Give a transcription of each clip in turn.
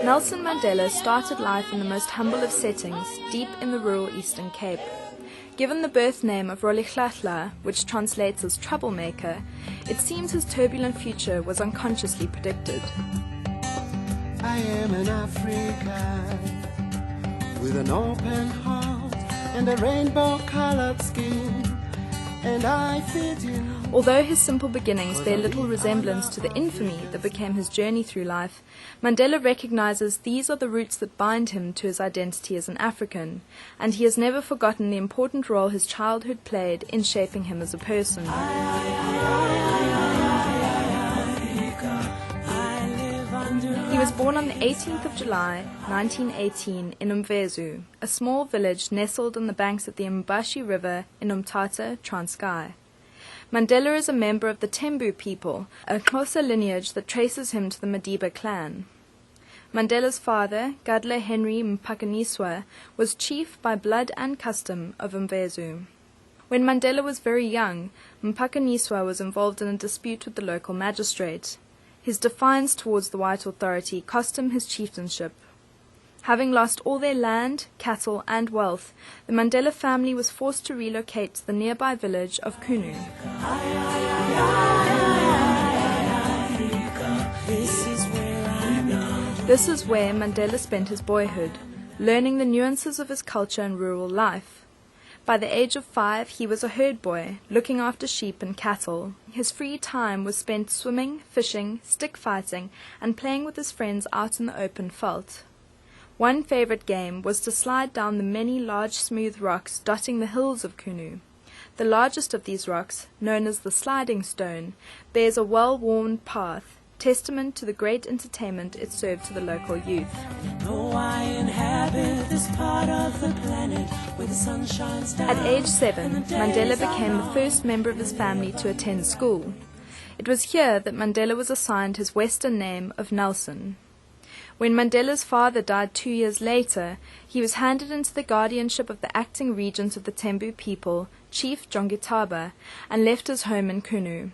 Nelson Mandela started life in the most humble of settings, deep in the rural Eastern Cape. Given the birth name of Rolihlahla, which translates as troublemaker, it seems his turbulent future was unconsciously predicted. I am an African with an open heart and a rainbow-colored skin, and I fit in. Although his simple beginnings bear little resemblance to the infamy that became his journey through life, Mandela recognizes these are the roots that bind him to his identity as an African, and he has never forgotten the important role his childhood played in shaping him as a person. He was born on the 18th of July, 1918, in Mvezo, a small village nestled on the banks of the Mbashi River in Umtata, Transkei. Mandela is a member of the Tembu people, a Xhosa lineage that traces him to the Madiba clan. Mandela's father, Gadle Henry Mpakaniswa, was chief by blood and custom of Mvezo. When Mandela was very young, Mpakaniswa was involved in a dispute with the local magistrate. His defiance towards the white authority cost him his chieftainship. Having lost all their land, cattle, and wealth, the Mandela family was forced to relocate to the nearby village of Qunu. This is where Mandela spent his boyhood, learning the nuances of his culture and rural life. By the age of 5, he was a herd boy, looking after sheep and cattle. His free time was spent swimming, fishing, stick fighting, and playing with his friends out in the open veld. One favorite game was to slide down the many large smooth rocks dotting the hills of Qunu. The largest of these rocks, known as the sliding stone, bears a well-worn path, testament to the great entertainment it served to the local youth. At age 7, Mandela became the first member of his family to attend school. It was here that Mandela was assigned his Western name of Nelson. When Mandela's father died 2 years later, he was handed into the guardianship of the acting regent of the Tembu people, Chief Jongitaba, and left his home in Qunu.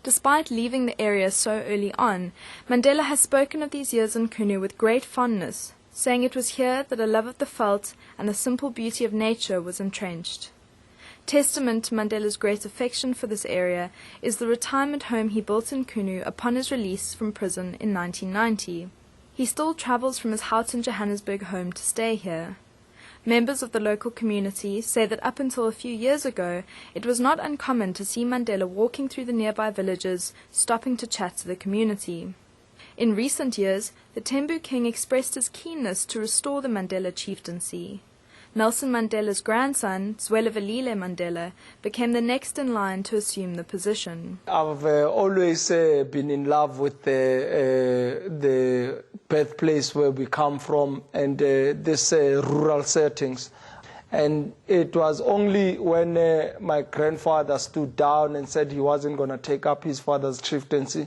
Despite leaving the area so early on, Mandela has spoken of these years in Qunu with great fondness, saying it was here that a love of the veld and the simple beauty of nature was entrenched. Testament to Mandela's great affection for this area is the retirement home he built in Qunu upon his release from prison in 1990. He still travels from his Houghton, Johannesburg home to stay here. Members of the local community say that up until a few years ago, it was not uncommon to see Mandela walking through the nearby villages, stopping to chat to the community. In recent years, the Tembu king expressed his keenness to restore the Mandela chieftaincy. Nelson Mandela's grandson, Zwelivelile Mandela, became the next in line to assume the position. I've always been in love with the birthplace where we come from and this rural settings. And it was only when my grandfather stood down and said he wasn't going to take up his father's chieftaincy.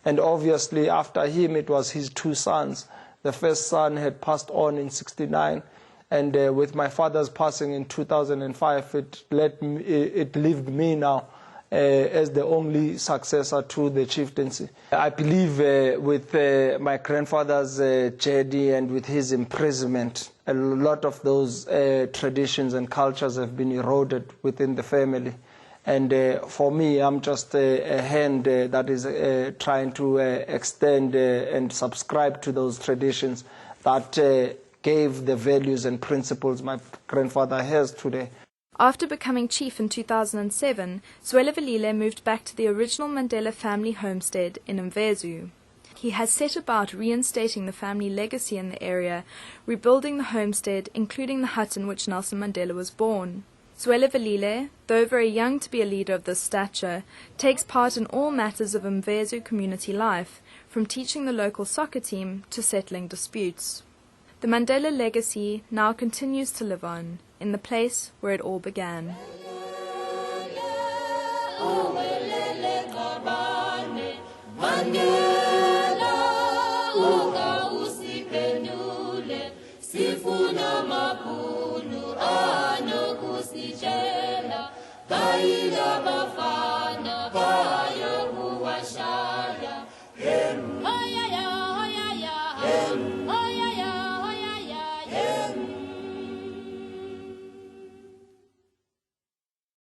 And obviously after him it was his 2 sons. The first son had passed on in '69. And with my father's passing in 2005, it left me now as the only successor to the chieftaincy. I believe with my grandfather's journey and with his imprisonment, a lot of those traditions and cultures have been eroded within the family. And for me, I'm just a hand that is trying to extend and subscribe to those traditions that gave the values and principles my grandfather has today. After becoming chief in 2007, Zwelivelile moved back to the original Mandela family homestead in Mvezo. He has set about reinstating the family legacy in the area, rebuilding the homestead, including the hut in which Nelson Mandela was born. Zwelivelile, though very young to be a leader of this stature, takes part in all matters of Mvezo community life, from teaching the local soccer team to settling disputes. The Mandela legacy now continues to live on, in the place where it all began. Sifuna mapunu anokusijela, baila bafana.